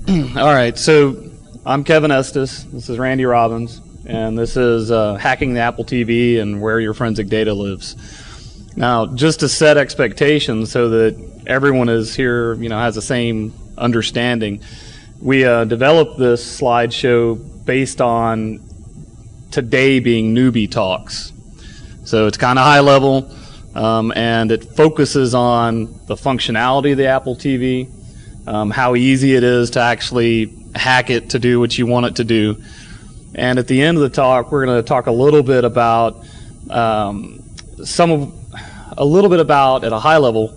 All right, so I'm Kevin Estis. This is Randy Robbins, and this is Hacking the Apple TV and Where Your Forensic Data Lives. Now, just to set expectations so that everyone is here, has the same understanding, we developed this slideshow based on today being newbie talks. So it's kind of high level, and it focuses on the functionality of the Apple TV, how easy it is to actually hack it to do what you want it to do. And at the end of the talk, we're going to talk a little bit about at a high level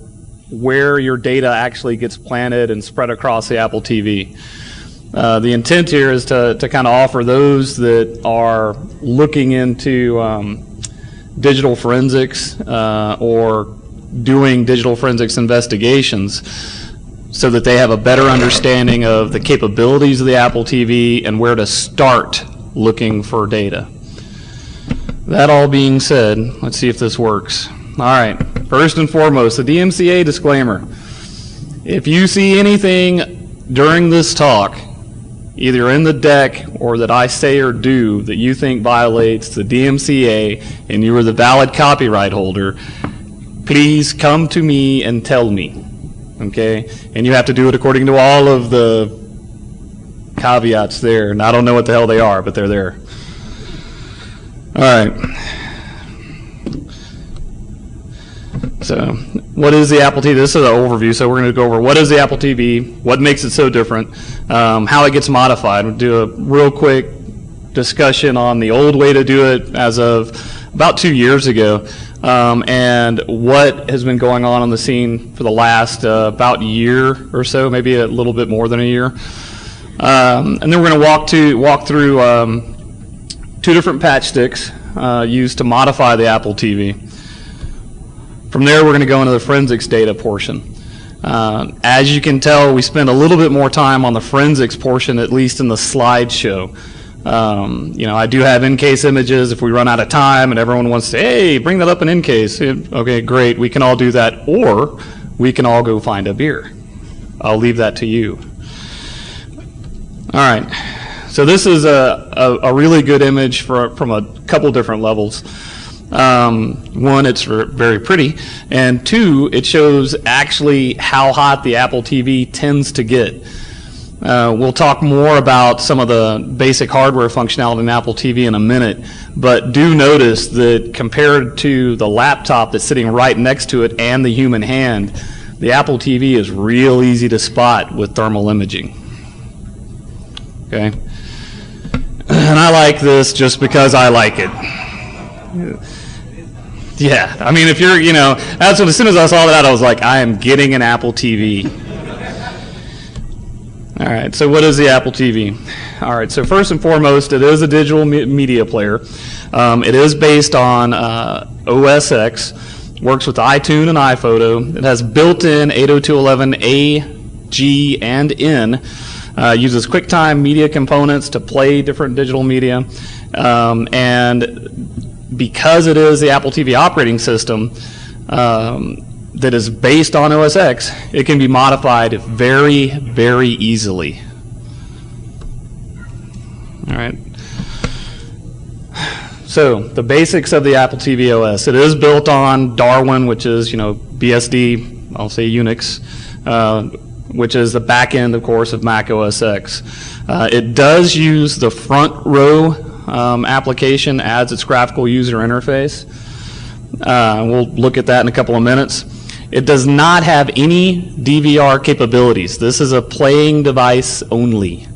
where your data actually gets planted and spread across the Apple TV. The intent here is to kind of offer those that are looking into digital forensics or doing digital forensics investigations so that they have a better understanding of the capabilities of the Apple TV and where to start looking for data. That all being said, let's see if this works. All right, first and foremost, the DMCA disclaimer. If you see anything during this talk, either in the deck or that I say or do that you think violates the DMCA and you are the valid copyright holder, please come to me and tell me, okay? And you have to do it according to all of the caveats there, and I don't know what the hell they are, but they're there. All right. So what is the Apple TV? This is an overview, so we're going to go over what is the Apple TV, what makes it so different, how it gets modified. We'll do a real quick discussion on the old way to do it as of about 2 years ago, and what has been going on the scene for the last about year or so, maybe a little bit more than a year. And then we're going to walk through 2 different patch sticks used to modify the Apple TV. From there, we're going to go into the forensics data portion. As you can tell, we spend a little bit more time on the forensics portion, at least in the slideshow. I do have in-case images if we run out of time and everyone wants to, hey, bring that up in in-case. Okay, great, we can all do that, or we can all go find a beer. I'll leave that to you. All right, so this is a really good image from a couple different levels. One, it's very pretty, and 2, it shows actually how hot the Apple TV tends to get. We'll talk more about some of the basic hardware functionality in Apple TV in a minute, but do notice that compared to the laptop that's sitting right next to it and the human hand, the Apple TV is real easy to spot with thermal imaging. Okay? And I like this just because I like it. Yeah, I mean, if you're, that's what, as soon as I saw that, I was like, I am getting an Apple TV. All right, so what is the Apple TV? All right, so first and foremost, it is a digital media player. It is based on OS X, works with iTunes and iPhoto. It has built-in 802.11a, G, and N. Uses QuickTime media components to play different digital media. And because it is the Apple TV operating system that is based on OS X, it can be modified very, very easily. All right. So the basics of the Apple TV OS. It is built on Darwin, which is, BSD, I'll say Unix, which is the back end, of course, of Mac OS X. It does use the front row application as its graphical user interface. We'll look at that in a couple of minutes. It does not have any DVR capabilities. This is a playing device only.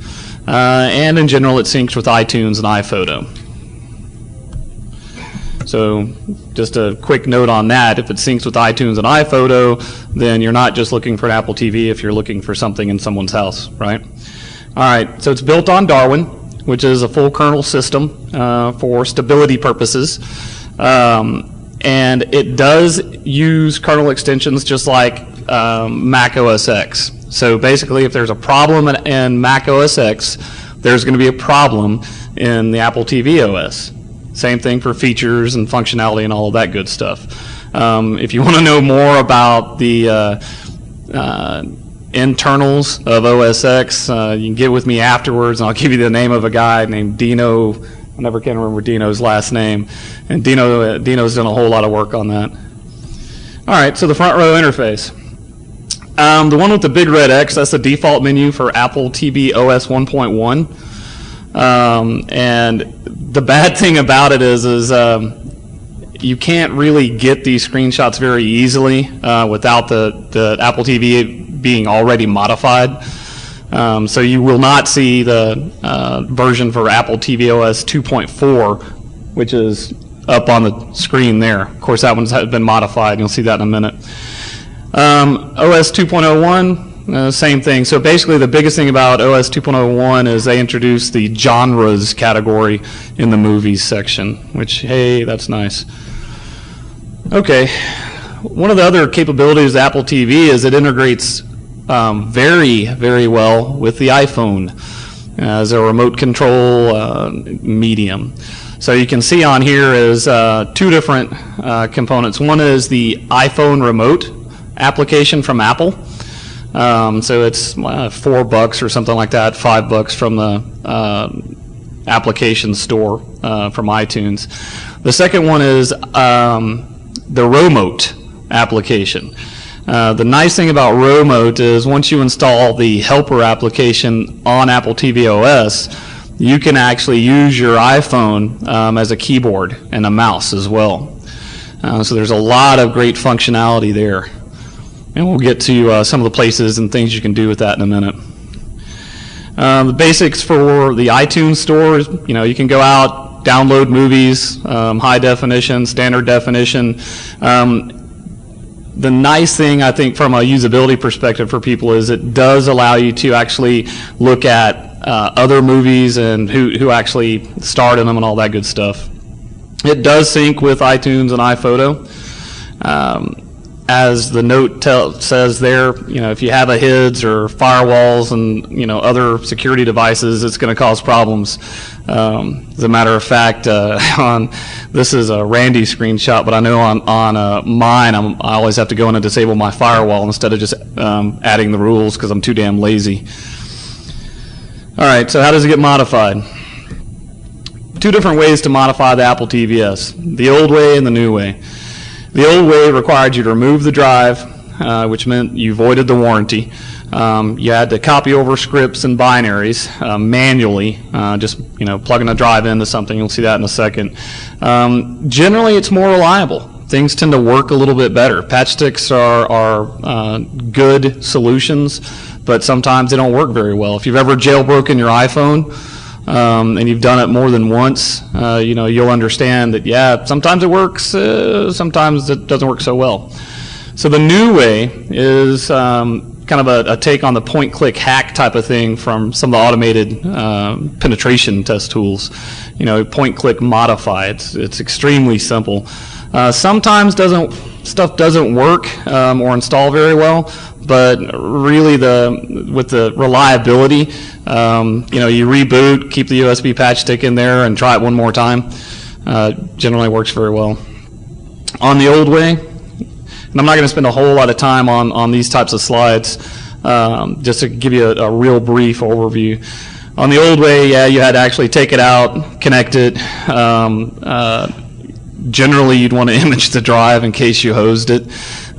And in general, it syncs with iTunes and iPhoto. So just a quick note on that. If it syncs with iTunes and iPhoto, then you're not just looking for an Apple TV if you're looking for something in someone's house, right? All right, so it's built on Darwin, which is a full kernel system for stability purposes. And it does use kernel extensions just like Mac OS X. So basically, if there's a problem in Mac OS X, there's going to be a problem in the Apple TV OS. Same thing for features and functionality and all of that good stuff. If you want to know more about the internals of OS X. You can get with me afterwards, and I'll give you the name of a guy named Dino. I never can remember Dino's last name. And Dino's done a whole lot of work on that. All right, so the front row interface. The one with the big red X, that's the default menu for Apple TV OS 1.1. And the bad thing about it is you can't really get these screenshots very easily without the Apple TV being already modified. So you will not see the version for Apple TV OS 2.4, which is up on the screen there. Of course, that one's been modified. You'll see that in a minute. OS 2.01, same thing. So basically, the biggest thing about OS 2.01 is they introduced the genres category in the movies section, which, hey, that's nice. Okay, one of the other capabilities of Apple TV is it integrates very, very well with the iPhone as a remote control medium. So you can see on here is two different components. One is the iPhone remote application from Apple. So it's $4 or something like that, $5 from the application store from iTunes. The second one is the Remote application. The nice thing about Remote is once you install the helper application on Apple TV OS, you can actually use your iPhone as a keyboard and a mouse as well. So there's a lot of great functionality there. And we'll get to some of the places and things you can do with that in a minute. The basics for the iTunes store is, you can go out, download movies, high definition, standard definition. The nice thing, I think, from a usability perspective for people is it does allow you to actually look at other movies and who actually starred in them and all that good stuff. It does sync with iTunes and iPhoto. As the note says there, if you have a HIDs or firewalls and other security devices, it's going to cause problems. As a matter of fact, this is a Randy screenshot, but I know on mine, I always have to go in and disable my firewall instead of just adding the rules because I'm too damn lazy. All right, so how does it get modified? Two different ways to modify the Apple TVS, the old way and the new way. The old way required you to remove the drive, which meant you voided the warranty. You had to copy over scripts and binaries manually, just plugging a drive into something. You'll see that in a second. Generally, it's more reliable. Things tend to work a little bit better. Patch sticks are good solutions, but sometimes they don't work very well. If you've ever jailbroken your iPhone, and you've done it more than once, you'll understand that, yeah, sometimes it works, sometimes it doesn't work so well. So the new way is kind of a take on the point-click hack type of thing from some of the automated penetration test tools. Point-click modify. It's extremely simple. Sometimes stuff doesn't work or install very well, but really with the reliability, you reboot, keep the USB patch stick in there, and try it one more time. Generally works very well. On the old way, and I'm not going to spend a whole lot of time on these types of slides, just to give you a real brief overview. On the old way, yeah, you had to actually take it out, connect it. Generally, you'd want to image the drive in case you hosed it.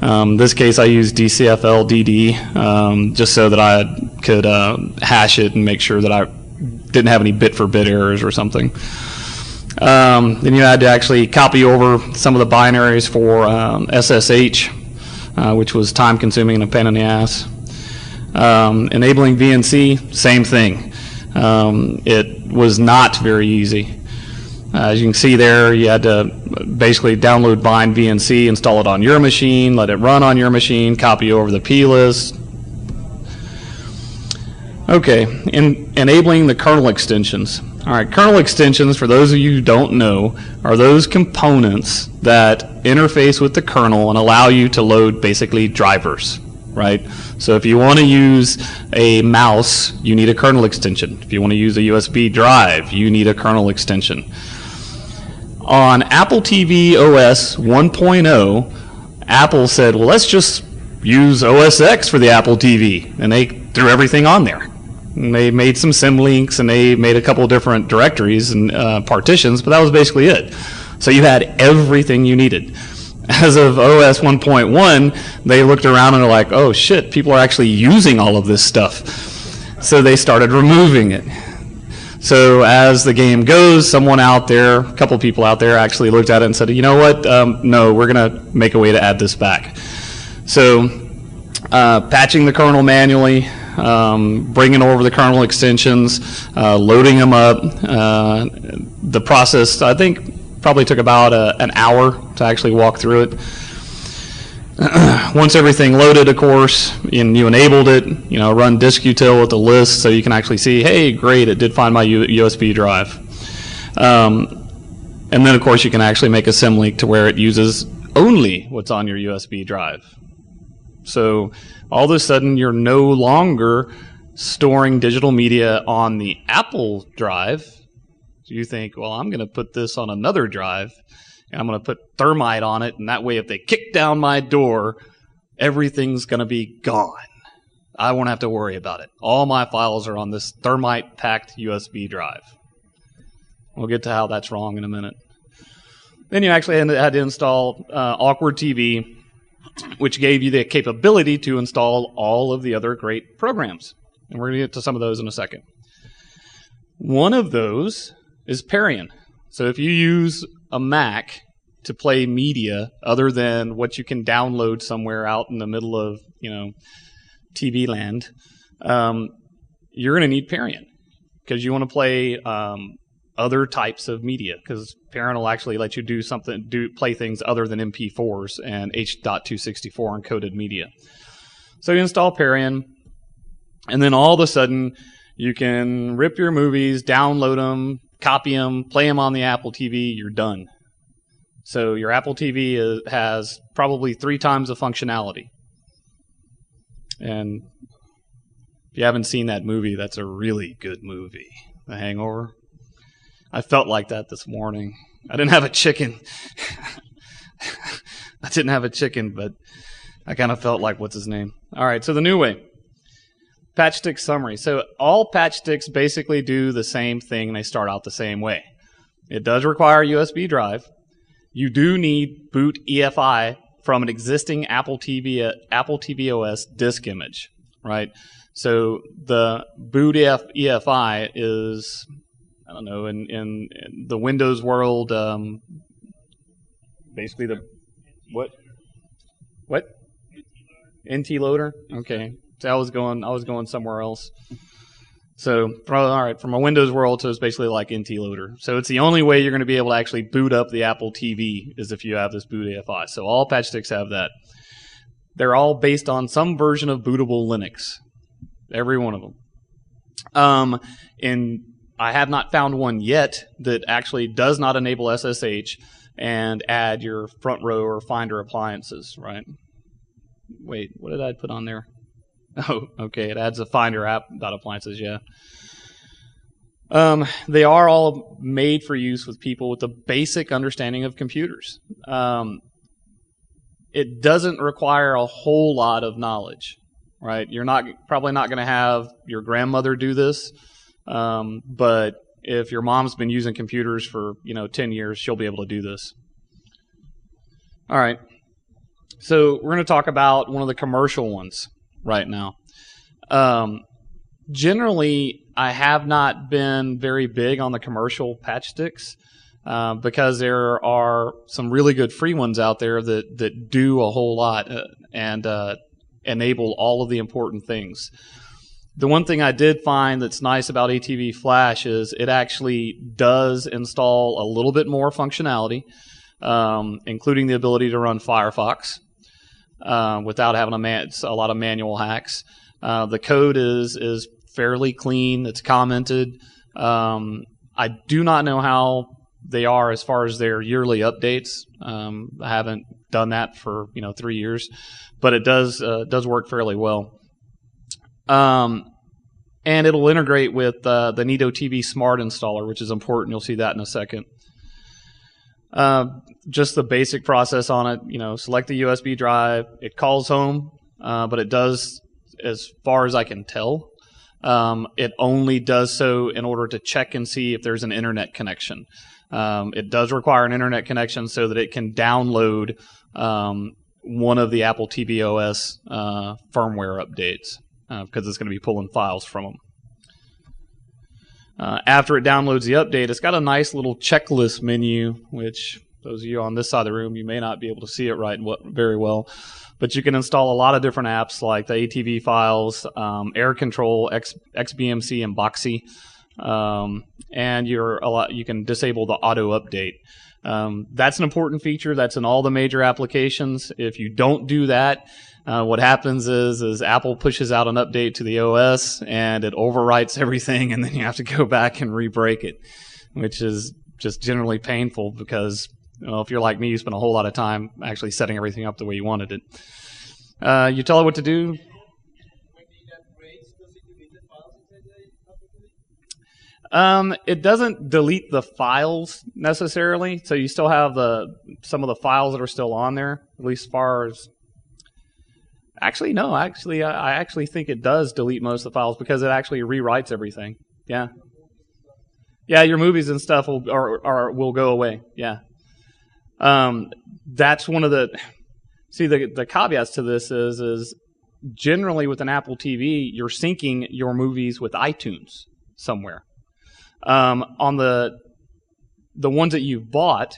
In this case, I used DCFL DD just so that I could hash it and make sure that I didn't have any bit-for-bit errors or something. Then you had to actually copy over some of the binaries for SSH, which was time-consuming and a pain in the ass. Enabling VNC, same thing. It was not very easy. As you can see there, you had to basically download bind VNC, install it on your machine, let it run on your machine, copy over the plist. Okay, enabling the kernel extensions. All right, kernel extensions, for those of you who don't know, are those components that interface with the kernel and allow you to load basically drivers, right? So if you want to use a mouse, you need a kernel extension. If you want to use a USB drive, you need a kernel extension. On Apple TV OS 1.0, Apple said, well, let's just use OS X for the Apple TV, and they threw everything on there. And they made some symlinks, and they made a couple different directories and partitions, but that was basically it. So you had everything you needed. As of OS 1.1, they looked around and were like, oh shit, people are actually using all of this stuff. So they started removing it. So as the game goes, someone out there, a couple people out there actually looked at it and said, you know what, no, we're going to make a way to add this back. So patching the kernel manually, bringing over the kernel extensions, loading them up. The process, I think, probably took about an hour to actually walk through it. Once everything loaded, of course, and you enabled it, run disk-util with the list so you can actually see, hey, great, it did find my USB drive. And then, of course, you can actually make a symlink to where it uses only what's on your USB drive. So all of a sudden, you're no longer storing digital media on the Apple drive. So you think, well, I'm going to put this on another drive, and I'm going to put thermite on it, and that way if they kick down my door, everything's going to be gone. I won't have to worry about it. All my files are on this thermite-packed USB drive. We'll get to how that's wrong in a minute. Then you actually had to install Awkward TV, which gave you the capability to install all of the other great programs. And we're going to get to some of those in a second. One of those is Parian. So if you use a Mac to play media other than what you can download somewhere out in the middle of, TV land, you're going to need Parian because you want to play other types of media, because Parian will actually let you play things other than MP4s and H.264 encoded media. So you install Parian, and then all of a sudden you can rip your movies, download them, copy them, play them on the Apple TV, you're done. So your Apple TV has probably 3 times the functionality. And if you haven't seen that movie, that's a really good movie, The Hangover. I felt like that this morning. I didn't have a chicken. But I kind of felt like, what's his name? All right, so the new way. Patchstick summary. So all patchsticks basically do the same thing. They start out the same way. It does require a USB drive. You do need boot EFI from an existing Apple TV OS disk image, right? So the boot EFI is, I don't know, in the Windows world, basically the what? NT loader? Okay. So I was going somewhere else. So, all right, from a Windows world, so it's basically like NT loader. So it's the only way you're going to be able to actually boot up the Apple TV is if you have this boot AFI. So all patchsticks have that. They're all based on some version of bootable Linux. Every one of them. And I have not found one yet that actually does not enable SSH and add your front row or Finder appliances, right? Wait, what did I put on there? Oh, okay. It adds a Finder app about appliances, yeah. They are all made for use with people with a basic understanding of computers. It doesn't require a whole lot of knowledge, right? You're probably not going to have your grandmother do this, but if your mom's been using computers for 10 years, she'll be able to do this. All right. So we're going to talk about one of the commercial ones right now. Generally, I have not been very big on the commercial patchsticks because there are some really good free ones out there that do a whole lot and enable all of the important things. The one thing I did find that's nice about ATV Flash is it actually does install a little bit more functionality, including the ability to run Firefox. Without having a lot of manual hacks. The code is fairly clean. It's commented. I do not know how they are as far as their yearly updates. I haven't done that for 3 years, but it does work fairly well. And it'll integrate with the Nito TV Smart Installer, which is important. You'll see that in a second. Just the basic process on it, select the USB drive, it calls home, but it does, as far as I can tell, it only does so in order to check and see if there's an internet connection. It does require an internet connection so that it can download one of the Apple TV OS firmware updates, because it's going to be pulling files from them. After it downloads the update, it's got a nice little checklist menu, which those of you on this side of the room, you may not be able to see it very well. But you can install a lot of different apps like the ATV files, Air Control, XBMC, and Boxy. And you can disable the auto update. That's an important feature. That's in all the major applications. If you don't do that, what happens is Apple pushes out an update to the OS and it overwrites everything, and then you have to go back and re-break it, which is just generally painful because, well, if you're like me, you spend a whole lot of time actually setting everything up the way you wanted it. You tell it what to do. It doesn't delete the files necessarily, so you still have some of the files that are still on there, at least as far as... Actually, no. I actually think it does delete most of the files because it actually rewrites everything. Yeah. Yeah, your movies and stuff will go away. Yeah. That's one of the... See, the caveats to this is generally with an Apple TV, you're syncing your movies with iTunes somewhere. On the ones that you've bought,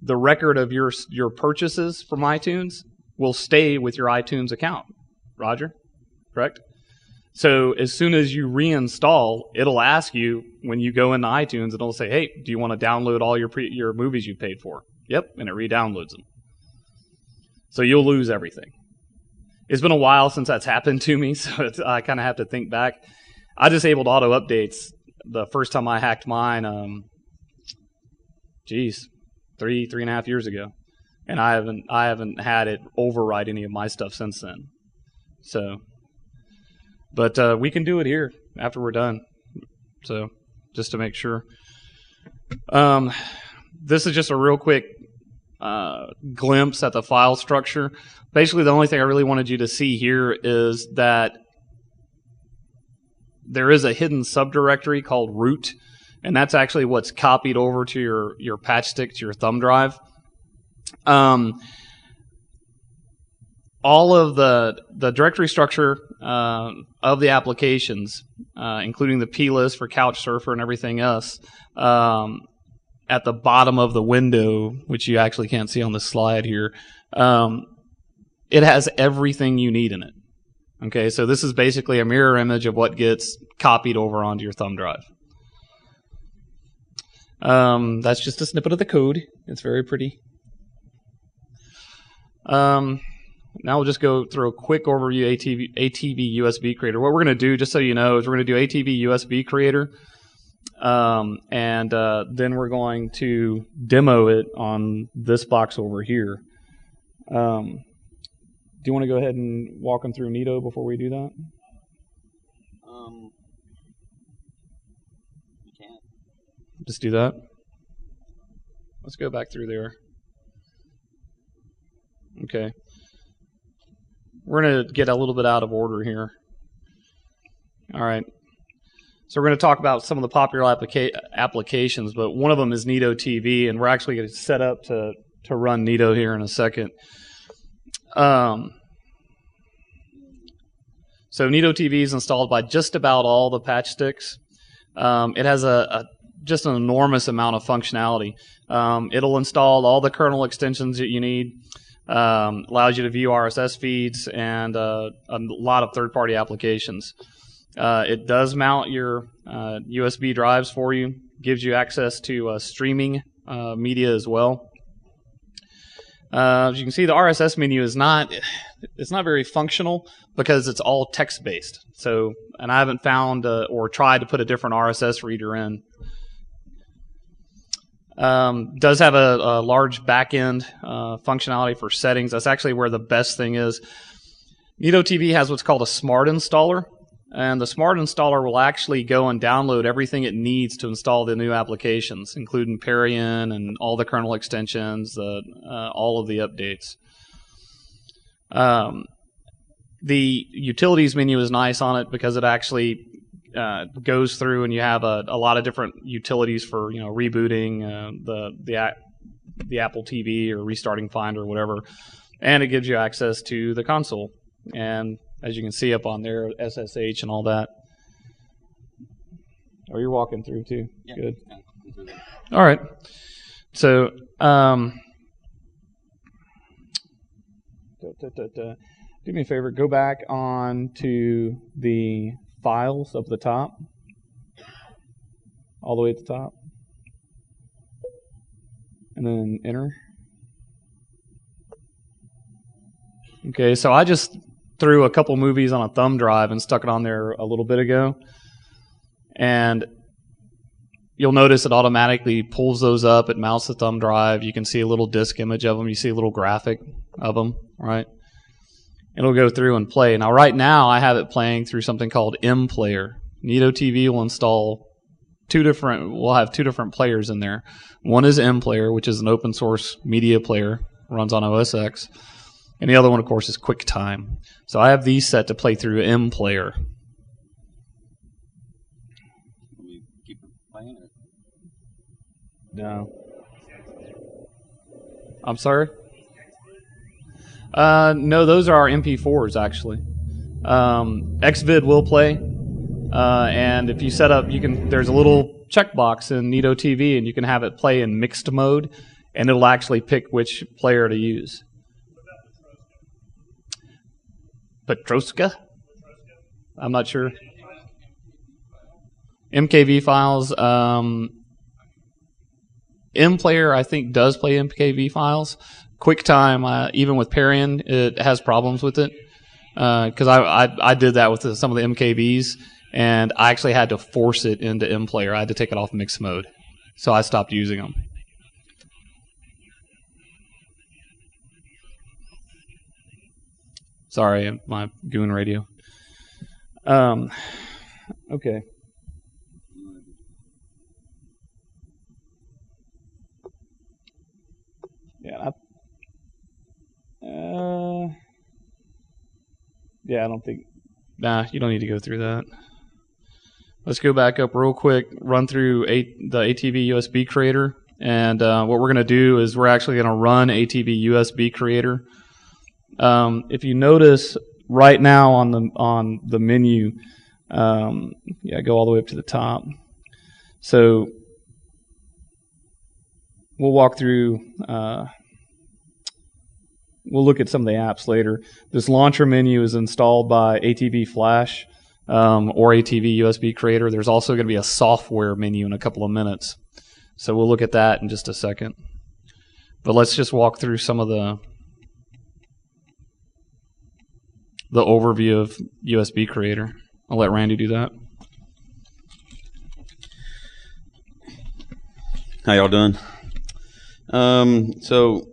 the record of your purchases from iTunes will stay with your iTunes account. Roger? Correct? So as soon as you reinstall, it'll ask you when you go into iTunes, it'll say, hey, do you want to download all your movies you paid for? Yep, and it re-downloads them. So you'll lose everything. It's been a while since that's happened to me, so I kind of have to think back. I disabled auto updates the first time I hacked mine, 3.5 years ago. And I haven't had it override any of my stuff since then. So, but we can do it here after we're done. So, just to make sure. This is just a real quick glimpse at the file structure. Basically, the only thing I really wanted you to see here is that there is a hidden subdirectory called root, and that's actually what's copied over to your patch stick, to your thumb drive. All of the directory structure of the applications, including the plist for Couchsurfer and everything else, at the bottom of the window, which you actually can't see on this slide here, it has everything you need in it. Okay, so this is basically a mirror image of what gets copied over onto your thumb drive. That's just a snippet of the code. It's very pretty. Now we'll just go through a quick overview ATV USB Creator. What we're going to do, just so you know, is we're going to do ATV USB Creator, and then we're going to demo it on this box over here. Do you want to go ahead and walk them through Nito before we do that? You can. Just do that. Let's go back through there. Okay. We're going to get a little bit out of order here. All right. So we're going to talk about some of the popular applications, but one of them is Nito TV, and we're actually going to set up to run Nito here in a second. So Nito TV is installed by just about all the patch sticks. It has just an enormous amount of functionality. It'll install all the kernel extensions that you need. Allows you to view RSS feeds and a lot of third-party applications. It does mount your USB drives for you. Gives you access to streaming media as well. As you can see, the RSS menu is not very functional because it's all text-based. So, and I haven't found or tried to put a different RSS reader in. Does have a large back-end functionality for settings. That's actually where the best thing is. Nito TV has what's called a smart installer, and the smart installer will actually go and download everything it needs to install the new applications, including Perion and all the kernel extensions, all of the updates. The utilities menu is nice on it because it actually goes through and you have a lot of different utilities for rebooting the Apple TV or restarting Finder or whatever, and it gives you access to the console. And as you can see up on there, SSH and all that. Oh, you're walking through too. Yeah. Good. All right. So, do me a favor. Go back on to the files up at the top, all the way at the top, and then enter. Okay, so I just threw a couple movies on a thumb drive and stuck it on there a little bit ago, and you'll notice it automatically pulls those up. It mounts the thumb drive. You can see a little disk image of them. You see a little graphic of them, right? It'll go through and play. Now, right now, I have it playing through something called MPlayer. Nito TV will install we'll have two different players in there. One is MPlayer, which is an open source media player, runs on OS X. And the other one, of course, is QuickTime. So I have these set to play through MPlayer. Keep playing it? No. I'm sorry? No, those are our MP4s, actually. Xvid will play. And if you set up, there's a little checkbox in Nito TV, and you can have it play in mixed mode, and it'll actually pick which player to use. Petroska? I'm not sure. MKV files. MPlayer, I think, does play MKV files. QuickTime, even with Parian, it has problems with it. Because I did that with some of the MKVs, and I actually had to force it into MPlayer. I had to take it off mixed mode. So I stopped using them. Sorry, my Goon radio. Okay. Yeah, I don't think... Nah, you don't need to go through that. Let's go back up real quick, run through the ATV USB creator. And what we're going to do is we're actually going to run ATV USB creator. If you notice right now on the menu, go all the way up to the top. So we'll walk through... We'll look at some of the apps later. This launcher menu is installed by ATV Flash or ATV USB Creator. There's also going to be a software menu in a couple of minutes. So we'll look at that in just a second. But let's just walk through some of the overview of USB Creator. I'll let Randy do that. How y'all doing? So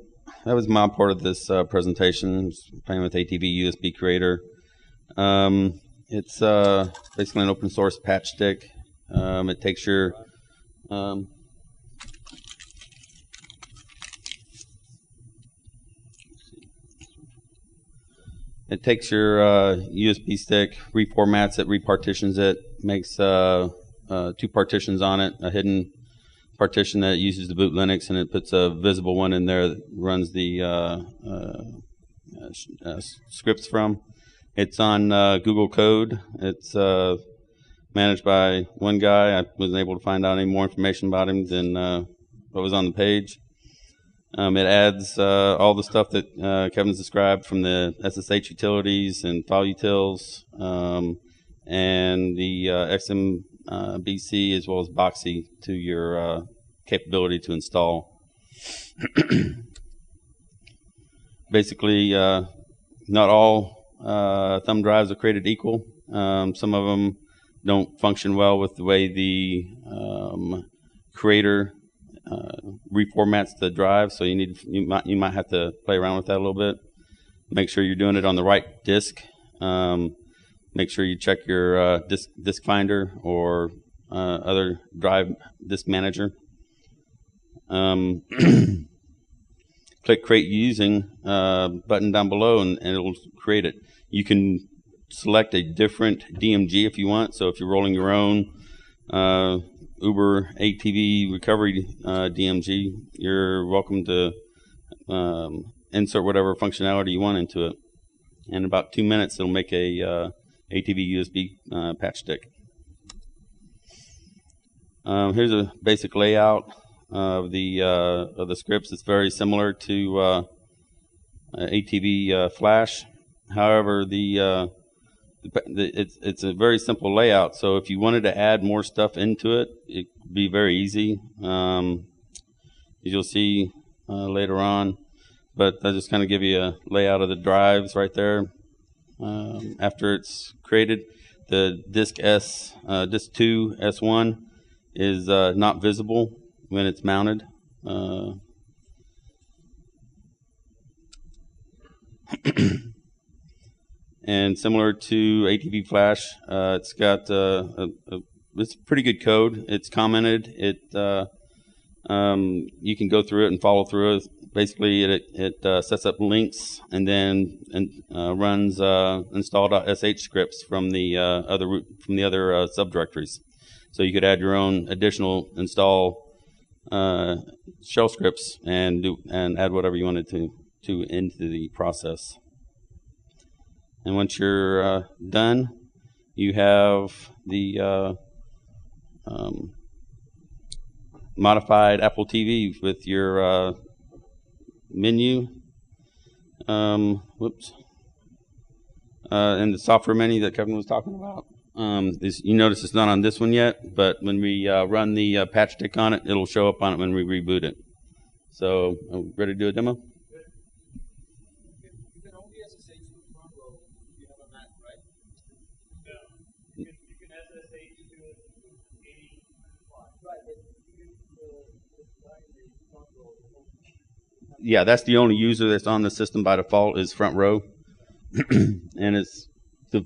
that was my part of this presentation, playing with ATV USB Creator. It's basically an open source patch stick. It takes your USB stick, reformats it, repartitions it, makes two partitions on it, a hidden partition that uses the boot Linux, and it puts a visible one in there that runs the scripts from. It's on Google Code. It's managed by one guy. I wasn't able to find out any more information about him than what was on the page. It adds all the stuff that Kevin's described from the SSH utilities and file utils, and the XMBC as well as Boxy to your capability to install. Basically, not all thumb drives are created equal. Some of them don't function well with the way the creator reformats the drive, so you might have to play around with that a little bit. Make sure you're doing it on the right disk. Make sure you check your disk finder or other drive disk manager. click Create Using button down below, and it'll create it. You can select a different DMG if you want. So if you're rolling your own Uber ATV recovery DMG, you're welcome to insert whatever functionality you want into it. In about 2 minutes, it'll make a ATV USB patch stick. Here's a basic layout of the scripts. It's very similar to ATV Flash. However, it's a very simple layout. So if you wanted to add more stuff into it, it'd be very easy, as you'll see later on. But I'll just kind of give you a layout of the drives right there. After it's created, the disk 2 S1 is not visible when it's mounted. And similar to ATV Flash, it's got it's pretty good code. It's commented. You can go through it and follow through it. Basically, it sets up links and then runs install.sh scripts from the other subdirectories. So you could add your own additional install shell scripts and add whatever you wanted to into the process. And once you're done, you have the modified Apple TV with your menu. And the software menu that Kevin was talking about. You notice it's not on this one yet, but when we run the patch stick on it, it'll show up on it when we reboot it. So, ready to do a demo? Yeah, that's the only user that's on the system by default is front row, and it's the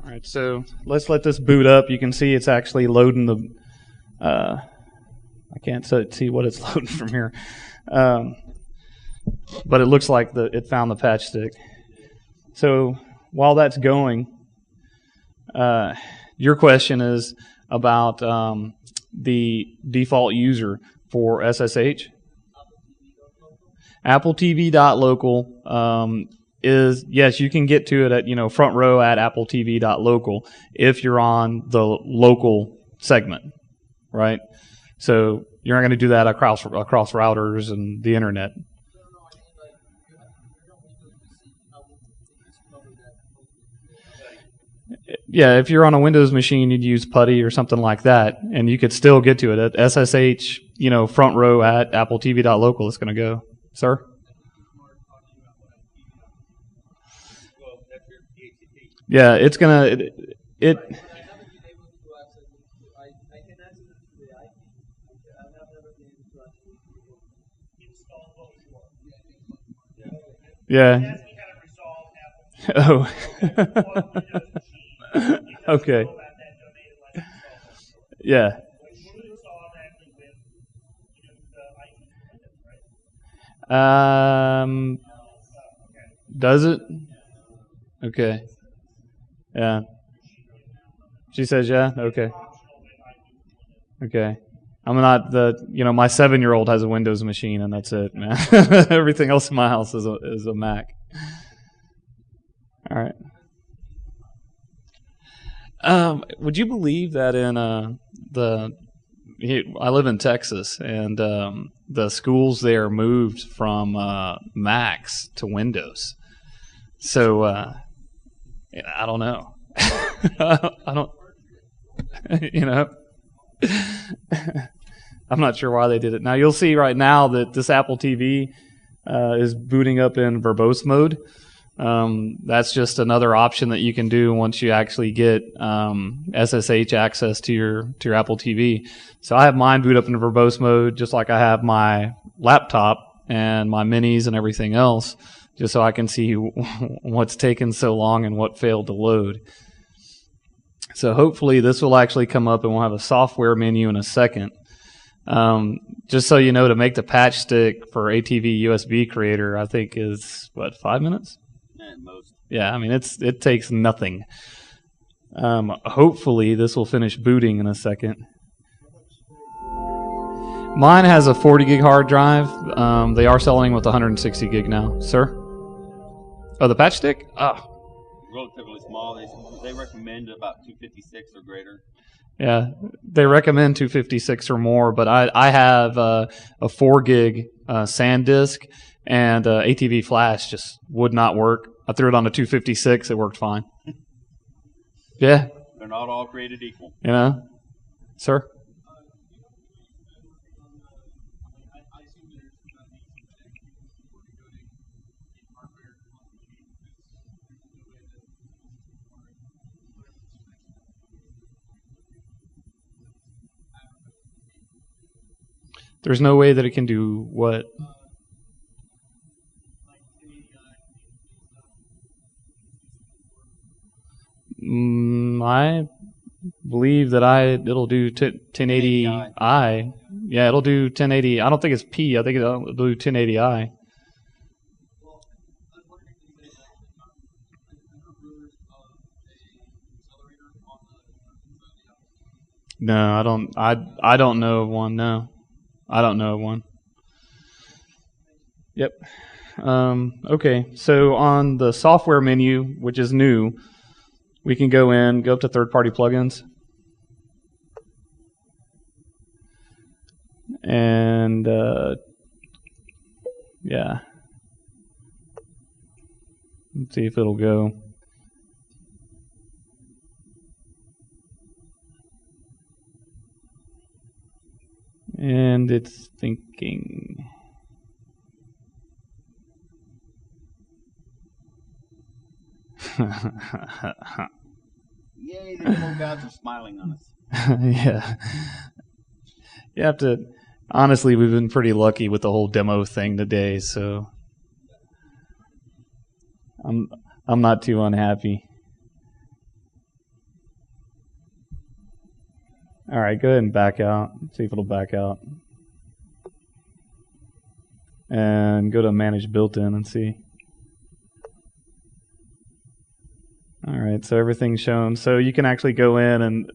All right, so let's let this boot up. You can see it's actually loading the. I can't see what it's loading from here, but it looks like it found the patch stick. So while that's going, your question is about the default user for SSH. AppleTV.local is, yes, you can get to it at, front row at appletv.local if you're on the local segment, right? So you're not going to do that across routers and the internet. Yeah, if you're on a Windows machine, you'd use PuTTY or something like that, and you could still get to it at SSH, front row at appletv.local. It's going to go, sir. Yeah, it's gonna it. Yeah. Oh. Okay. Yeah. Does it? Okay. Yeah. She says yeah? Okay. Okay. I'm not my 7-year-old has a Windows machine and that's it, man. Everything else in my house is a Mac. All right. Would you believe that in I live in Texas, and the schools there moved from Macs to Windows. So I don't know. I don't. I'm not sure why they did it. Now you'll see right now that this Apple TV is booting up in verbose mode. That's just another option that you can do once you actually get SSH access to your Apple TV. So I have mine boot up in verbose mode, just like I have my laptop and my minis and everything else, just so I can see what's taken so long and what failed to load. So hopefully this will actually come up and we'll have a software menu in a second. Just so you know, to make the patch stick for ATV USB Creator, I think is, 5 minutes? At most. Yeah, I mean, it takes nothing. Hopefully this will finish booting in a second. Mine has a 40 gig hard drive. They are selling with 160 gig now. Sir? Oh, the patch stick? Relatively small. They recommend about 256 or greater. Yeah, they recommend 256 or more, but I have a 4 gig SanDisk, and ATV Flash just would not work. I threw it on a 256, it worked fine. Yeah. They're not all created equal. You know? Sir? There's no way that it can do what? I believe that it'll do 1080i. Yeah, it'll do 1080. I don't think it's P. I think it'll do 1080i. No, I don't. I don't know of one. No. I don't know one. Yep. Okay, so on the software menu, which is new, we can go up to third-party plugins. And, yeah. Let's see if it'll go. And it's thinking. Yay, the demo gods are smiling on us. Yeah. You have to. Honestly, we've been pretty lucky with the whole demo thing today, so I'm not too unhappy. All right, go ahead and back out. See if it'll back out. And go to Manage Built-in and see. All right, so everything's shown. So you can actually go in and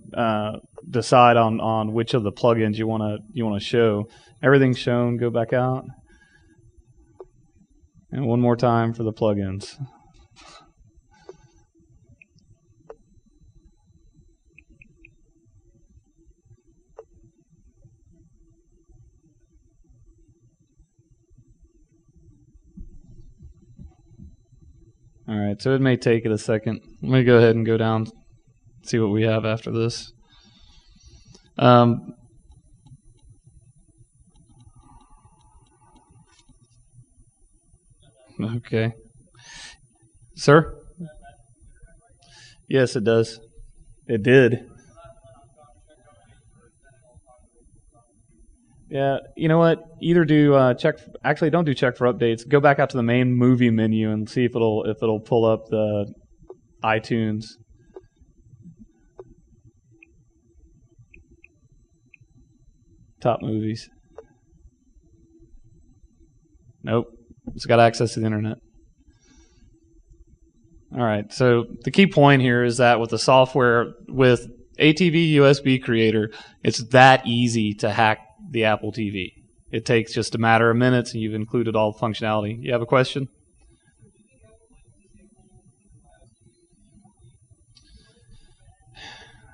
decide on which of the plugins you want to show. Everything's shown. Go back out. And one more time for the plugins. All right, so it may take it a second. Let me go ahead and go down, see what we have after this. Okay. Sir? Yes, it does. It did. Yeah, you know what? Either do check. Actually, don't do check for updates. Go back out to the main movie menu and see if it'll pull up the iTunes. Top movies. Nope. It's got access to the internet. All right. So the key point here is that with the software, with ATV USB Creator, it's that easy to hack the Apple TV. It takes just a matter of minutes, and you've included all the functionality. You have a question?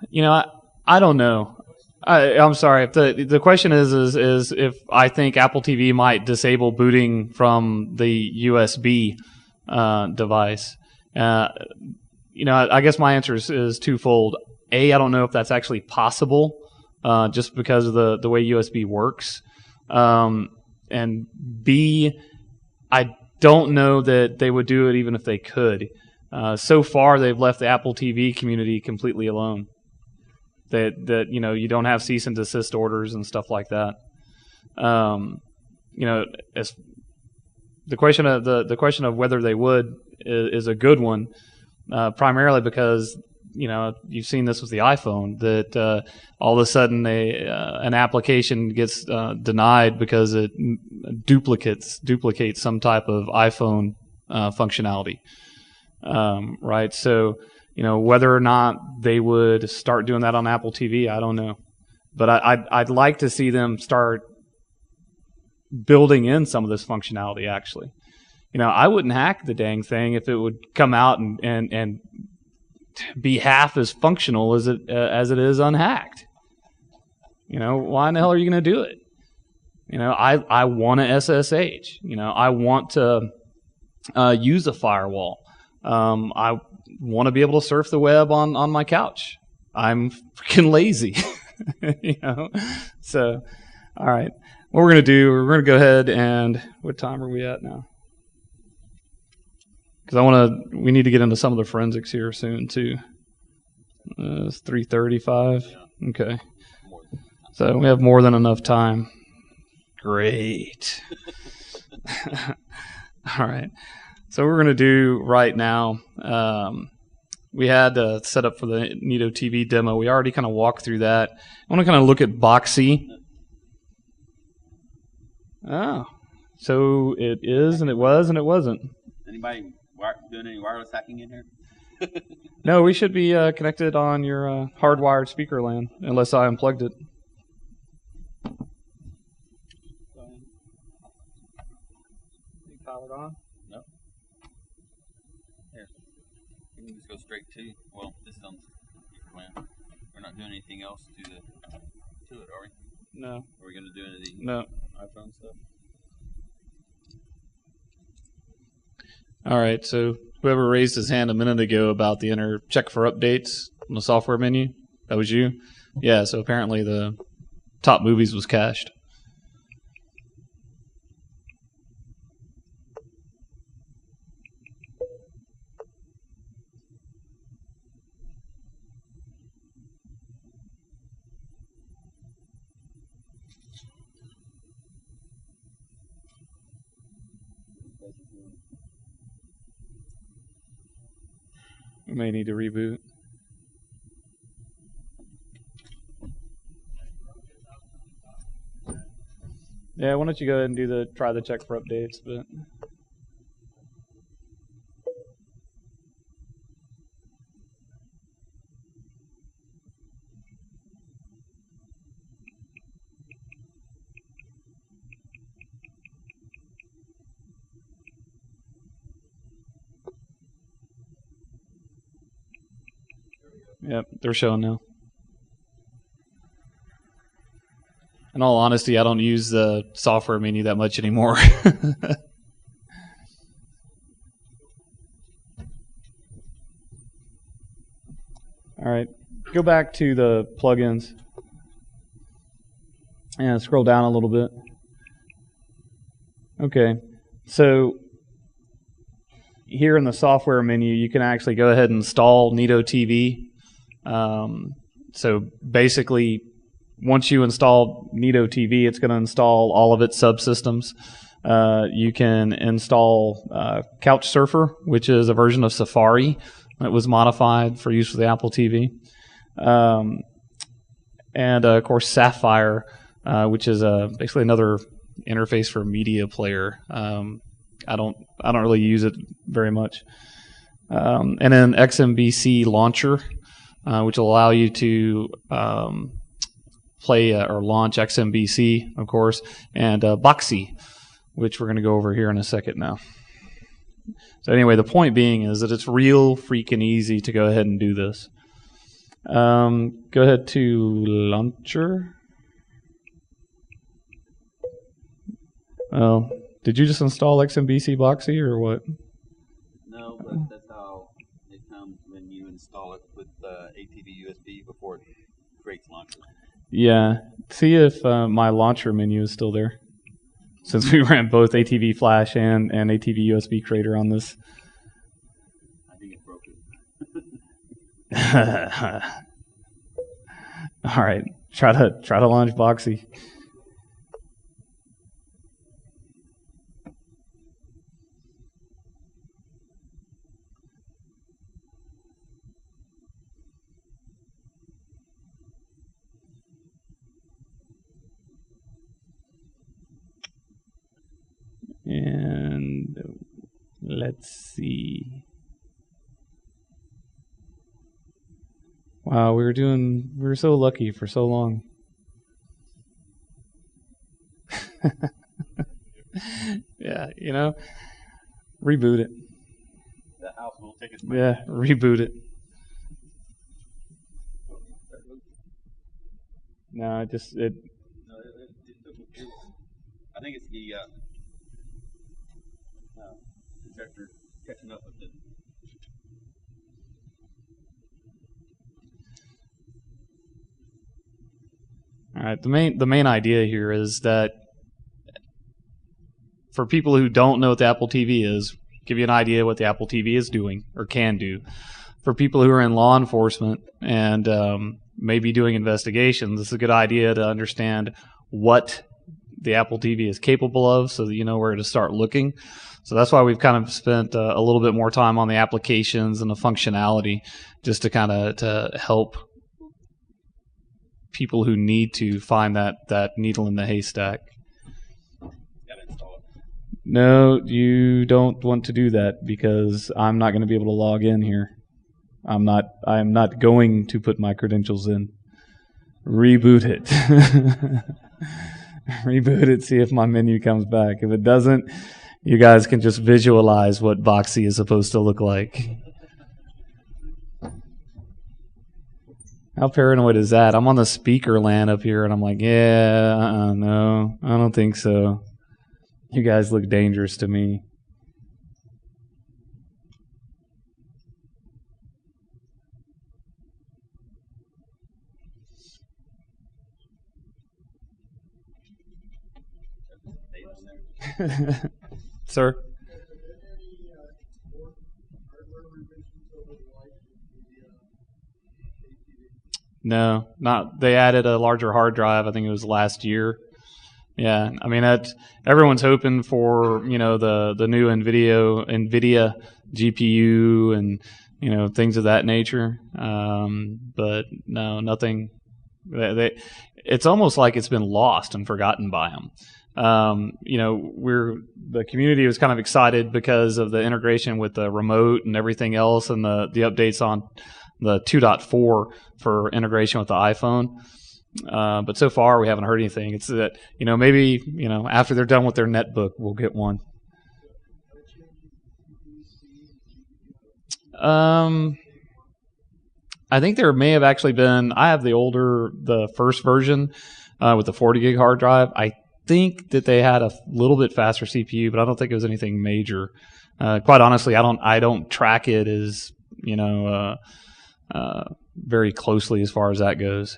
You know, I don't know. I'm sorry. If the question is if I think Apple TV might disable booting from the USB device. You know, I guess my answer is twofold. A, I don't know if that's actually possible, just because of the way USB works. And B, I don't know that they would do it even if they could. So far, they've left the Apple TV community completely alone. That you don't have cease and desist orders and stuff like that. As the question of whether they would is a good one, primarily because you've seen this with the iPhone, that all of a sudden an application gets denied because it duplicates some type of iPhone functionality, right? So whether or not they would start doing that on Apple TV, I don't know, but I'd like to see them start building in some of this functionality. Actually, I wouldn't hack the dang thing if it would come out and be half as functional as it is unhacked. Why in the hell are you going to do it? I want to SSH. I want to use a firewall. I want to be able to surf the web on my couch. I'm freaking lazy. So, all right. What we're going to do, we're going to go ahead and, what time are we at now? Because we need to get into some of the forensics here soon too. It's 3:35. Okay. So we have more than enough time. Great. All right. So what we're going to do right now, we had set up for the Nito TV demo. We already kind of walked through that. I want to kind of look at Boxy. Oh, so it is, and it was, and it wasn't. Anybody doing any wireless hacking in here? No, we should be connected on your hardwired speaker LAN, unless I unplugged it. You powered on? No. Here. You can just go straight to, well, this is on speaker LAN. We're not doing anything else to it, are we? No. Are we going to do any of the iPhone stuff? All right, so whoever raised his hand a minute ago about the inner check for updates on the software menu, that was you? Yeah, so apparently the top movies was cached. We may need to reboot. Yeah, why don't you go ahead and try the check for updates, but yep, they're showing now. In all honesty, I don't use the software menu that much anymore. All right, go back to the plugins and scroll down a little bit. Okay, so here in the software menu, you can actually go ahead and install Nito TV. So basically, once you install Nito TV, it's going to install all of its subsystems. You can install Couchsurfer, which is a version of Safari that was modified for use with the Apple TV. And of course, Sapphire, which is basically another interface for a media player. I don't really use it very much. And then XMBC Launcher, which will allow you to play or launch XMBC, of course, and Boxy, which we're going to go over here in a second now. So anyway, the point being is that it's real freaking easy to go ahead and do this. Go ahead to Launcher. Oh, did you just install XMBC Boxy or what? No, but that's how it comes when you install it with ATV USB before it creates Launcher. Yeah. See if my launcher menu is still there. since we ran both ATV Flash and ATV USB Creator on this. I think it broke it. All right, try to launch Boxy. And let's see. Wow, we were so lucky for so long. Yeah, reboot it. The house will take its Yeah, reboot it. No, it. I think it's the projector catching up with it. All right. The main idea here is that for people who don't know what the Apple TV is, give you an idea what the Apple TV is doing or can do. For people who are in law enforcement and maybe doing investigations, it's a good idea to understand what the Apple TV is capable of so that you know where to start looking. So that's why we've kind of spent a little bit more time on the applications and the functionality just to kind of to help people who need to find that needle in the haystack. No, you don't want to do that because I'm not going to be able to log in here. I'm not going to put my credentials in. Reboot it. Reboot it, see if my menu comes back. If it doesn't, you guys can just visualize what Boxy is supposed to look like. How paranoid is that? I'm on the speaker LAN up here, and I'm like, yeah, no, I don't think so. You guys look dangerous to me. Sir? No, not. They added a larger hard drive. I think it was last year. Yeah, I mean everyone's hoping for the new NVIDIA GPU and things of that nature. But no, nothing. It's almost like it's been lost and forgotten by them. The community was kind of excited because of the integration with the remote and everything else, and the updates on the 2.4 for integration with the iPhone. But so far we haven't heard anything. It's that maybe after they're done with their netbook, we'll get one. I think there may have actually been. I have the first version with the 40 gig hard drive. I think that they had a little bit faster CPU, but I don't think it was anything major. Quite honestly, I don't track it as very closely as far as that goes.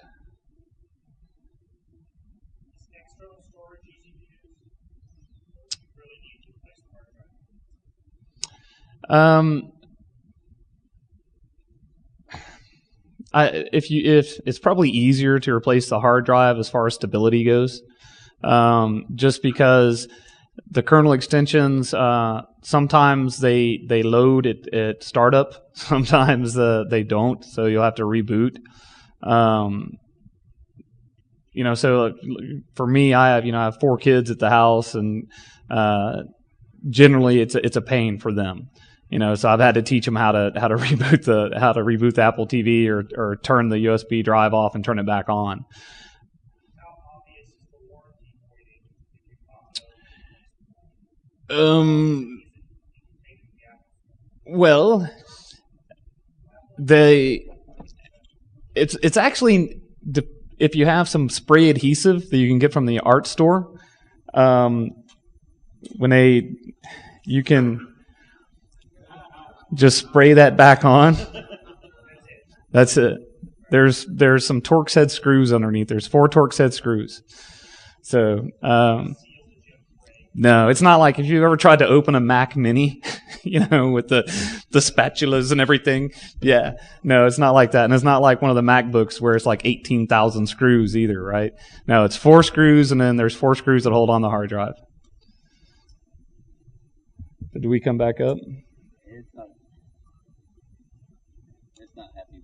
If it's probably easier to replace the hard drive as far as stability goes, just because the kernel extensions sometimes they load at startup, sometimes they don't, so you'll have to reboot. So for me, I have 4 kids at the house, and generally it's a pain for them. So I've had to teach them how to reboot the Apple TV or turn the USB drive off and turn it back on. Well, it's actually if you have some spray adhesive that you can get from the art store, you can just spray that back on. That's it. There's some Torx head screws underneath. There's 4 Torx head screws. So No, it's not like if you've ever tried to open a Mac Mini, with the spatulas and everything. Yeah, no, it's not like that. And it's not like one of the MacBooks where it's like 18,000 screws either, right? No, it's 4 screws, and then there's 4 screws that hold on the hard drive. Did we come back up? It's not happy.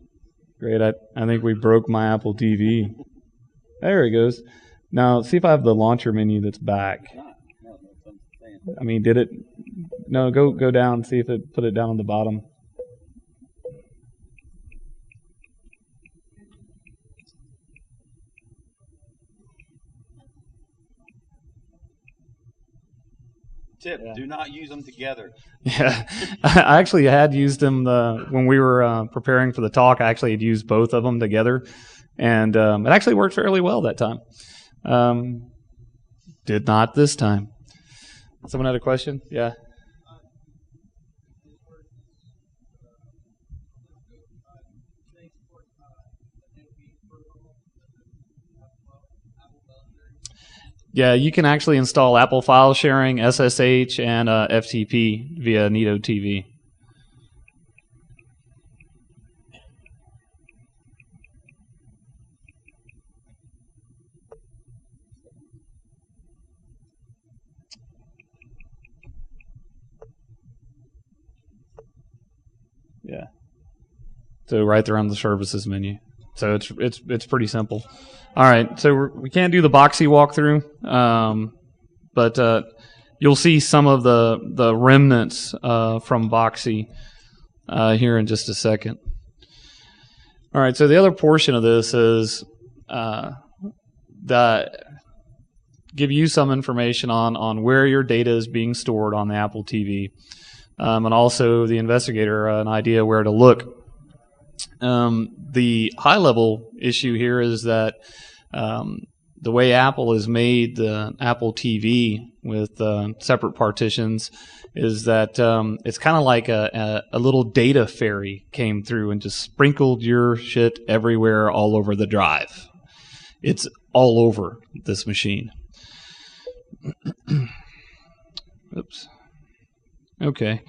Great. I think we broke my Apple TV. There it goes. Now, see if I have the launcher menu that's back. I mean, did it? No, go down, see if it put it down on the bottom. Tip, do not use them together. Yeah, I actually had used them when we were preparing for the talk. I actually had used both of them together, and it actually worked fairly well that time. Did not this time. Someone had a question? Yeah. Yeah, you can actually install Apple file sharing, SSH, and FTP via Nito TV. Yeah. So right there on the services menu. So it's pretty simple. All right. So we can't do the Boxy walkthrough, but you'll see some of the remnants from Boxy here in just a second. All right. So the other portion of this is that give you some information on where your data is being stored on the Apple TV. And also the investigator an idea where to look. The high-level issue here is that the way Apple has made the Apple TV with separate partitions is that it's kind of like a little data fairy came through and just sprinkled your shit everywhere all over the drive. It's all over this machine. Oops. Okay.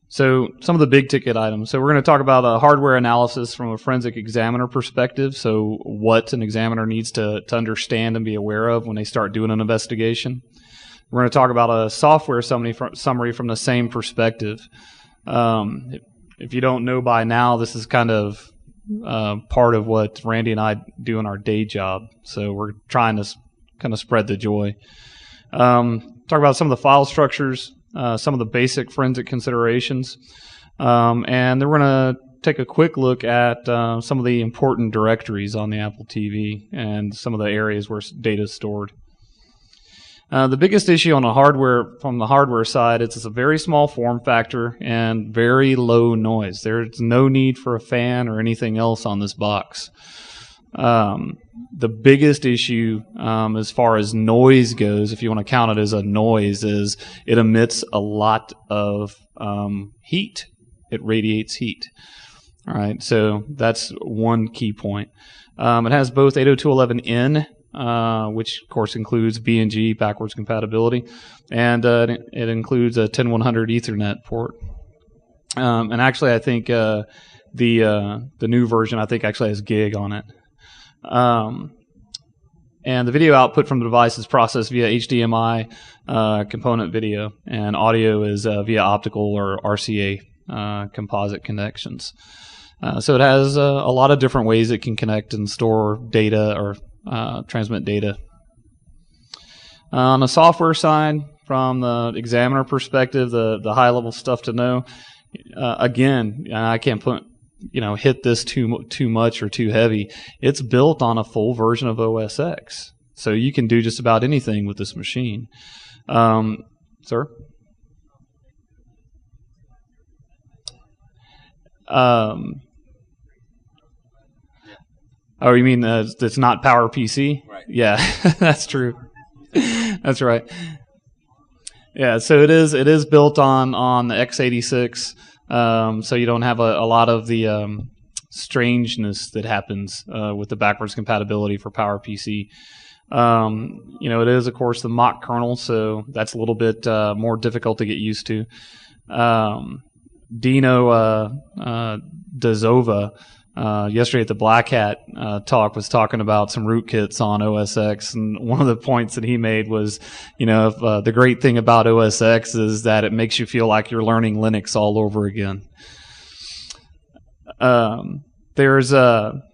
So some of the big ticket items. So we're going to talk about a hardware analysis from a forensic examiner perspective. So what an examiner needs to understand and be aware of when they start doing an investigation. We're going to talk about a software summary from the same perspective. If you don't know by now, this is kind of part of what Randy and I do in our day job. So we're trying to kind of spread the joy. Talk about some of the file structures, some of the basic forensic considerations, and then we're going to take a quick look at some of the important directories on the Apple TV and some of the areas where data is stored. The biggest issue on from the hardware side, it's a very small form factor and very low noise. There's no need for a fan or anything else on this box. The biggest issue as far as noise goes, if you want to count it as a noise, is it emits a lot of heat. It radiates heat. All right, so that's one key point. It has both 802.11n, which of course includes BNG backwards compatibility, and it includes a 10100 Ethernet port. And actually, I think the new version actually has gig on it. And the video output from the device is processed via HDMI component video, and audio is via optical or RCA composite connections. So it has a lot of different ways it can connect and store data or transmit data. On the software side, from the examiner perspective, the high-level stuff to know, again, I can't hit this too much or too heavy. It's built on a full version of OS X, so you can do just about anything with this machine. Sir? Oh, you mean it's not PowerPC? Right. Yeah, that's true. That's right. Yeah, so it is built on the x86. So you don't have a lot of the strangeness that happens with the backwards compatibility for PowerPC. It is, of course, the mock kernel, so that's a little bit more difficult to get used to. Dino Dazova, yesterday at the Black Hat talk, was talking about some rootkits on OS X, and one of the points that he made was, if, the great thing about OS X is that it makes you feel like you're learning Linux all over again. There's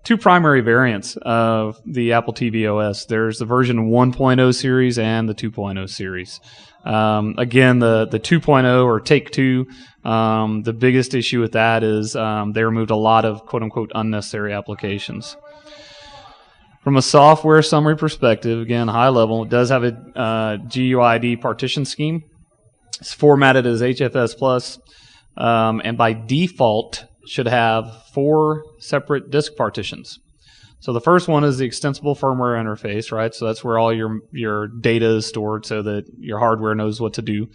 two primary variants of the Apple TV OS. There's the version 1.0 series and the 2.0 series. Again, the 2.0 or Take 2, the biggest issue with that is they removed a lot of quote-unquote unnecessary applications. From a software summary perspective, again, high level, it does have a GUID partition scheme. It's formatted as HFS+, and by default should have 4 separate disk partitions. So the first one is the extensible firmware interface, right? So that's where all your data is stored so that your hardware knows what to do.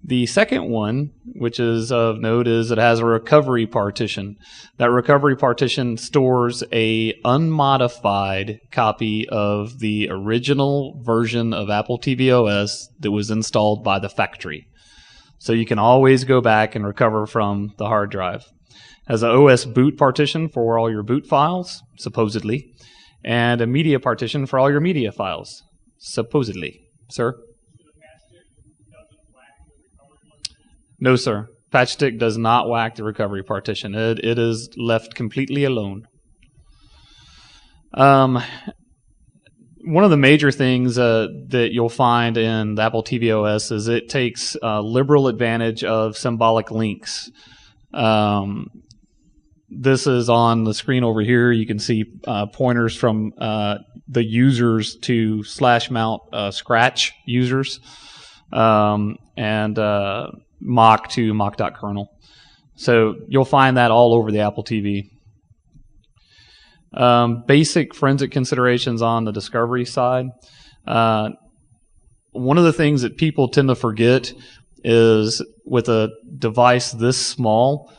The second one, which is of note, is it has a recovery partition. That recovery partition stores a unmodified copy of the original version of Apple TV OS that was installed by the factory. So you can always go back and recover from the hard drive. Has an OS boot partition for all your boot files, supposedly, and a media partition for all your media files, supposedly. Sir? No, sir. Patchstick does not whack the recovery partition. It is left completely alone. One of the major things that you'll find in the Apple TV OS is it takes liberal advantage of symbolic links. This is on the screen over here. You can see pointers from the users to /mount scratch users, and mock to mock.kernel. So you'll find that all over the Apple TV. Basic forensic considerations on the discovery side. One of the things that people tend to forget is with a device this small,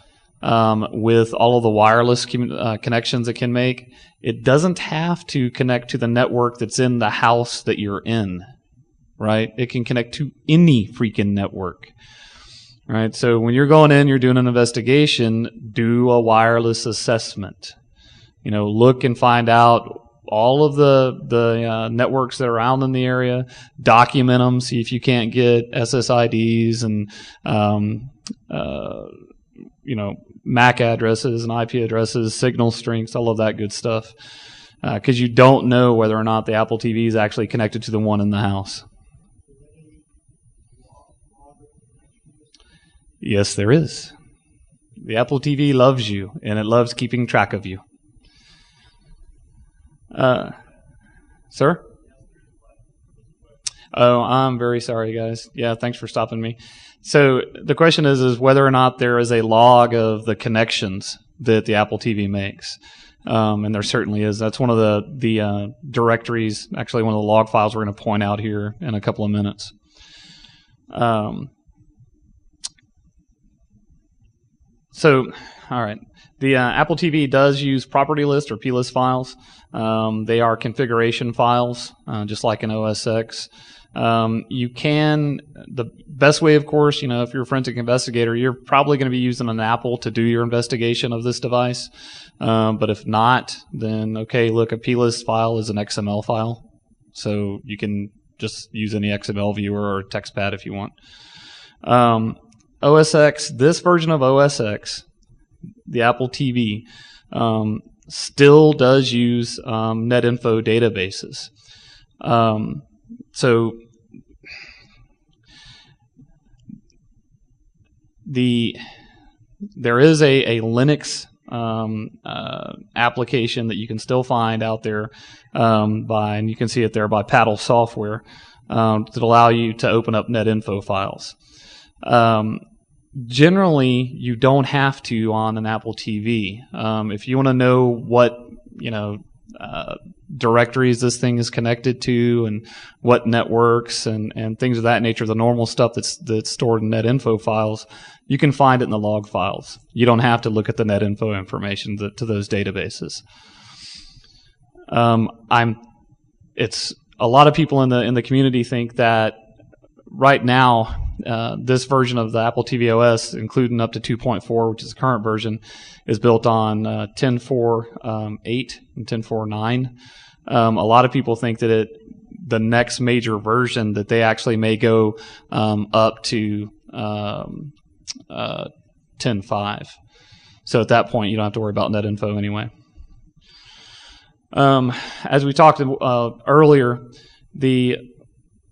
with all of the wireless connections it can make, it doesn't have to connect to the network that's in the house that you're in, right? It can connect to any freaking network, right? So when you're going in, you're doing an investigation, do a wireless assessment. Look and find out all of the networks that are around in the area, document them, see if you can't get SSIDs and MAC addresses and IP addresses, signal strengths, all of that good stuff, because you don't know whether or not the Apple TV is actually connected to the one in the house. Yes, there is. The Apple TV loves you, and it loves keeping track of you. Sir? Oh, I'm very sorry, guys. Yeah, thanks for stopping me. So the question is whether or not there is a log of the connections that the Apple TV makes. And there certainly is. That's one of the directories, actually one of the log files we're going to point out here in a couple of minutes. All right. The Apple TV does use property list or plist files. They are configuration files, just like in OS X. The best way, of course, if you're a forensic investigator, you're probably going to be using an Apple to do your investigation of this device. But if not, then okay, look, a plist file is an XML file. So you can just use any XML viewer or TextPad if you want. OS X, this version of OS X, the Apple TV, still does use NetInfo databases. So there is a Linux application that you can still find out there and you can see it there by Paddle Software that allow you to open up NetInfo files. Generally, you don't have to on an Apple TV. If you want to know what directories this thing is connected to and what networks and things of that nature, the normal stuff that's stored in NetInfo files, you can find it in the log files. You don't have to look at the NetInfo information to those databases. I'm it's a lot of people in the community think that right now this version of the Apple TV OS, including up to 2.4, which is the current version, is built on 10.4.8 and 10.4.9. A lot of people think that the next major version that they actually may go up to 10.5. So at that point, you don't have to worry about net info anyway. As we talked earlier, the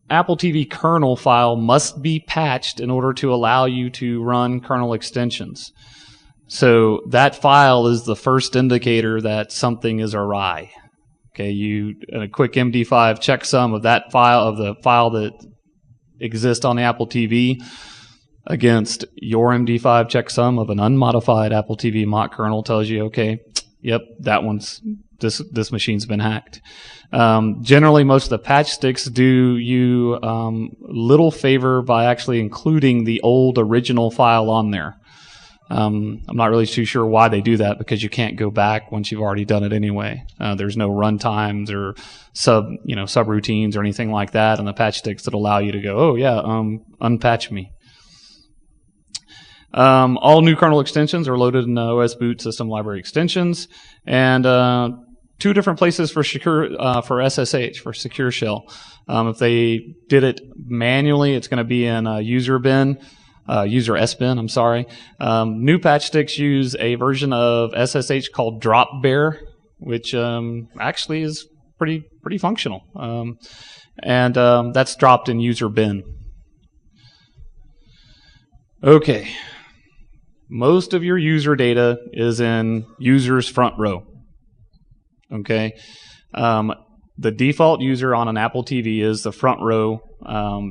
Apple TV kernel file must be patched in order to allow you to run kernel extensions. So that file is the first indicator that something is awry. Okay, a quick MD5 checksum of that file, of the file that exists on the Apple TV, against your MD5 checksum of an unmodified Apple TV mock kernel tells you, okay, yep, this machine's been hacked. Generally, most of the patch sticks do you little favor by actually including the old original file on there. I'm not really too sure why they do that, because you can't go back once you've already done it anyway. There's no runtimes or subroutines or anything like that on the patch sticks that allow you to go, oh yeah, unpatch me. All new kernel extensions are loaded in the OS boot system library extensions, and 2 different places for SSH, for Secure Shell. If they did it manually, it's going to be in user SBin, I'm sorry. New patch sticks use a version of SSH called Dropbear, which actually is pretty functional. And that's dropped in user bin. Okay. Most of your user data is in user's front row. Okay. The default user on an Apple TV is the front row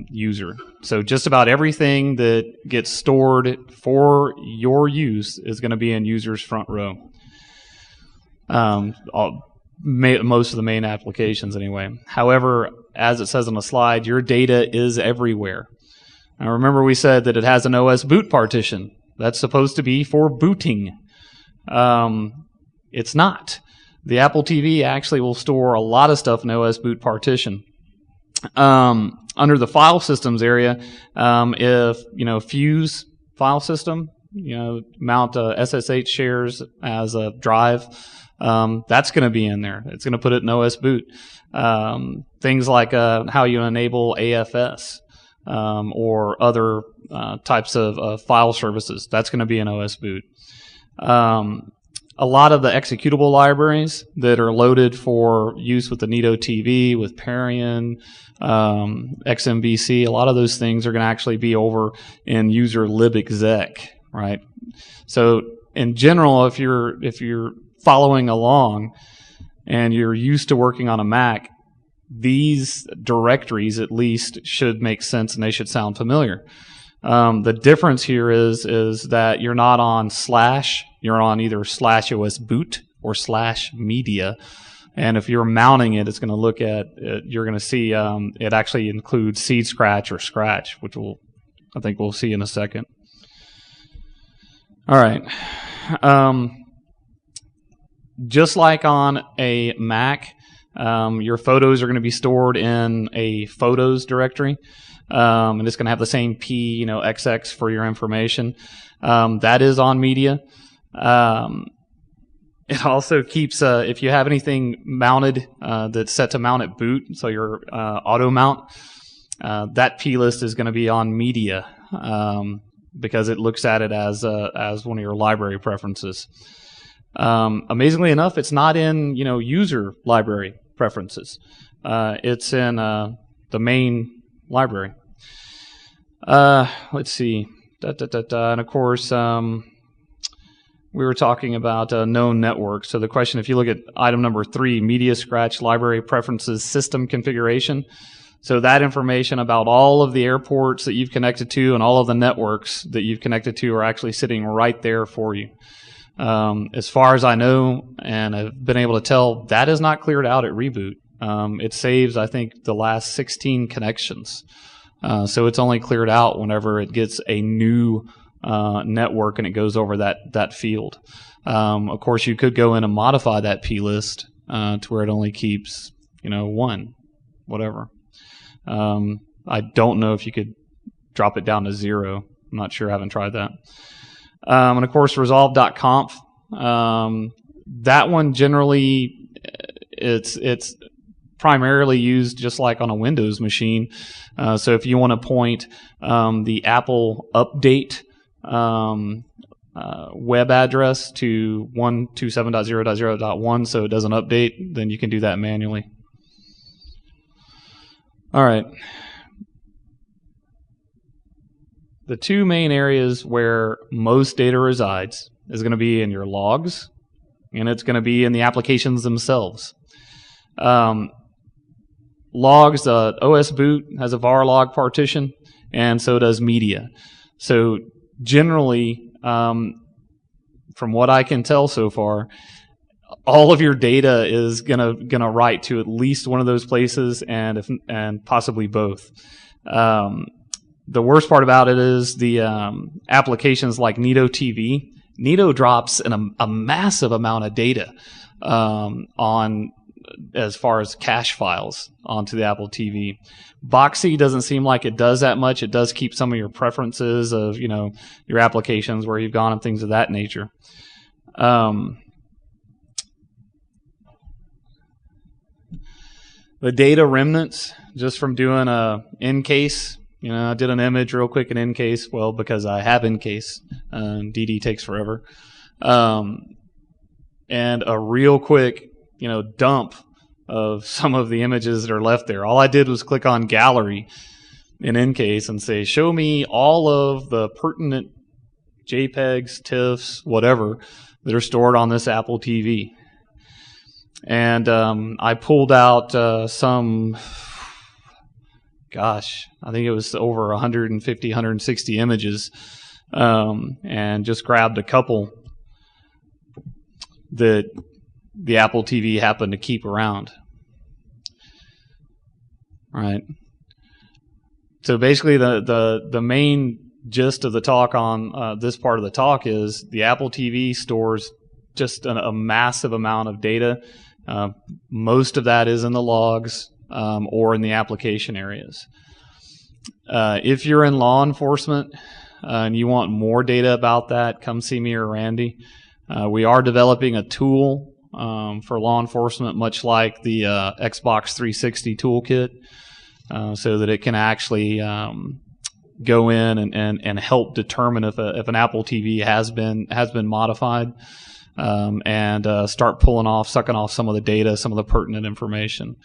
user. So just about everything that gets stored for your use is going to be in user's front row. Most of the main applications anyway. However, as it says on the slide, your data is everywhere. Now remember we said that it has an OS boot partition. That's supposed to be for booting. It's not. The Apple TV actually will store a lot of stuff in OS boot partition. Under the file systems area, if Fuse file system, mount SSH shares as a drive, that's going to be in there. It's going to put it in OS boot. Things like how you enable AFS. Or other types of file services. That's going to be in OS boot. A lot of the executable libraries that are loaded for use with the Nito TV, with Parian, XMBC, a lot of those things are going to actually be over in user libexec, right? So in general, if you're following along and you're used to working on a Mac, these directories at least should make sense and they should sound familiar. The difference here is that you're not on /, you're on either /OS boot or /media. And if you're mounting it, it's going to look at, you're going to see it actually includes seed scratch or scratch, which I think we'll see in a second. All right. Just like on a Mac, your photos are going to be stored in a photos directory, and it's going to have the same XX for your information. That is on media. It also keeps, if you have anything mounted that's set to mount at boot, so your auto mount, that plist is going to be on media because it looks at it as one of your library preferences. Amazingly enough, it's not in user library preferences. It's in the main library. Let's see. And of course, we were talking about known networks. So the question, if you look at item number 3, media scratch library preferences system configuration. So that information about all of the airports that you've connected to and all of the networks that you've connected to are actually sitting right there for you. As far as I know, and I've been able to tell, that is not cleared out at reboot. It saves, I think, the last 16 connections. So it's only cleared out whenever it gets a new network and it goes over that field. Of course, you could go in and modify that plist to where it only keeps, 1 whatever. I don't know if you could drop it down to 0. I'm not sure. I haven't tried that. And of course, resolve.conf. That one generally, it's primarily used just like on a Windows machine. So if you want to point the Apple update web address to 127.0.0.1 so it doesn't update, then you can do that manually. All right. The two main areas where most data resides is going to be in your logs, and it's going to be in the applications themselves. Logs, OS boot has a var log partition, and so does media. So generally, from what I can tell so far, all of your data is gonna write to at least one of those places, and possibly both. The worst part about it is the applications like Neato TV. Neato drops a massive amount of data on as far as cache files onto the Apple TV. Boxy doesn't seem like it does that much. It does keep some of your preferences of your applications where you've gone and things of that nature. The data remnants just from doing a in-case. I did an image real quick in in-case, well, because I have in-case. DD takes forever. And a real quick, dump of some of the images that are left there. All I did was click on gallery in in-case and say, show me all of the pertinent JPEGs, TIFFs, whatever, that are stored on this Apple TV. And I pulled out some... Gosh, I think it was over 150, 160 images, and just grabbed a couple that the Apple TV happened to keep around. Right. So basically, the main gist of the talk on this part of the talk is the Apple TV stores just a massive amount of data. Most of that is in the logs. Or in the application areas. If you're in law enforcement and you want more data about that, come see me or Randy. We are developing a tool for law enforcement, much like the Xbox 360 toolkit, so that it can actually go in and help determine if an Apple TV has been modified, and start sucking off some of the data, some of the pertinent information.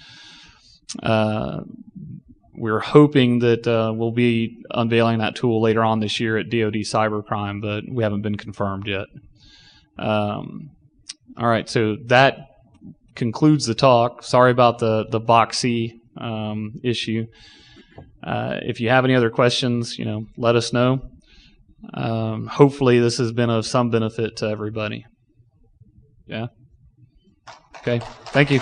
We're hoping that we'll be unveiling that tool later on this year at DoD Cybercrime, but we haven't been confirmed yet. All right, so that concludes the talk. Sorry about the Boxy issue. If you have any other questions, let us know. Hopefully this has been of some benefit to everybody. Yeah? Okay, thank you.